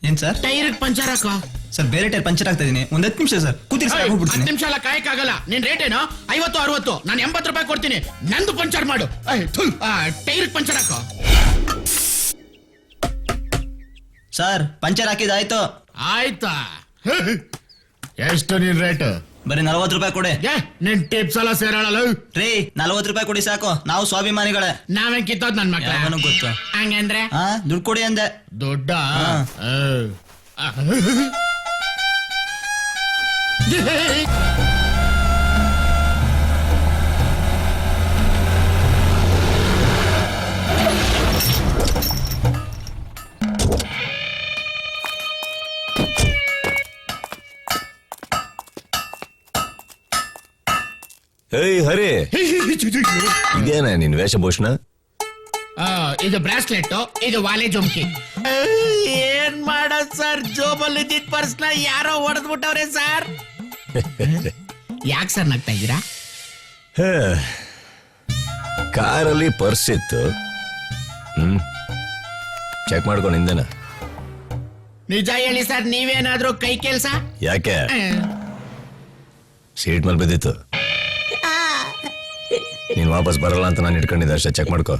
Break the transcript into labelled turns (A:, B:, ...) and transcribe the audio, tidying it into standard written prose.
A: ಏನ್ sir?
B: Tyre puncture ಹಾಕೋ
A: sir. ಬೇರೆ ಟೈರ್ ಪಂಚರ್ ಆಗ್ತಾ ಇದೀನಿ. ಒಂದ್ 10 ನಿಮಿಷ ಸರ್, ಕೂತಿರಿ ಸರ್.
B: 10 ನಿಮಿಷ ಎಲ್ಲ ಕಾಯಕ್ಕಾಗಲ್ಲ. ನಿನ್ ರೇಟ್ ಏನೋ 50-60. ನಾನು 80 ರೂಪಾಯಿ ಕೊಡ್ತೀನಿ. ನಂದು ಪಂಚರ್ ಮಾಡು. ಟೈರ್ ಪಂಚರ್ ಹಾಕೋ
A: ಸರ್. ಪಂಚರ್ ಹಾಕಿದಾಯ್ತು.
B: ಆಯ್ತಾ? ಎಷ್ಟು ನಿನ್ ರೇಟ್?
A: ಬರೀ 40 ರೂಪಾಯಿ ಕೊಡಿ.
B: ನಿನ್ ಟಿಪ್ಸ್ ಎಲ್ಲ ಸೇರಲ್ಲ
A: ರೀ. 40 ರೂಪಾಯಿ ಕೊಡಿ ಸಾಕು. ನಾವು ಸ್ವಾಭಿಮಾನಿಗಳೇ.
B: ನಾವೇ ಕಿತ್ತೋದ್ ನನ್ ಮಕ್ಳ.
A: ನನಗ್ ಗೊತ್ತು.
B: ಹಂಗಂದ್ರೆ
A: ದುಡ್ಡು ಕೊಡಿ ಅಂದೆ.
B: ದೊಡ್ಡ
C: ಏಯ್ ಹರಿ, ಇದೇನ ನಿನ್ ವೇಷಭೂಷಣ?
B: ಇದು ಬ್ರಾಸ್ಲೆಟ್, ಇದು ವಾಲೆ ಜುಮ್ಕಿ. ಏನ್ ಮಾಡೋದ್ ಸರ್, ಜೋಬಲ್ಲಿ ಇದ್ದಿದ್ ಪರ್ಸ್ನ ಯಾರೋ ಹೊಡೆದ್ಬಿಟ್ಟವ್ರೆ ಸರ್. ಯಾಕೆ ಸರ್ ನಗ್ತಾ ಇದ್ದೀರಾ?
C: ಕಾರಲ್ಲಿ ಪರ್ಸ್ ಇತ್ತು. ಚೆಕ್ ಮಾಡ್ಕೊಂಡು ಹಿಂದೆನ.
B: ನಿಜ ಹೇಳಿ ಸರ್, ನೀವೇನಾದ್ರೂ ಕೈ ಕೆಲ್ಸ?
C: ಯಾಕೆ? ಸೀಟ್ ಮೇಲೆ ಬಿದ್ದಿತ್ತು. ನೀನ್ ವಾಪಸ್ ಬರಲ್ಲ ಅಂತ ನಾನು ಇಟ್ಕೊಂಡಿದ್ದೆ ಅಷ್ಟೇ. ಚೆಕ್ ಮಾಡ್ಕೋ.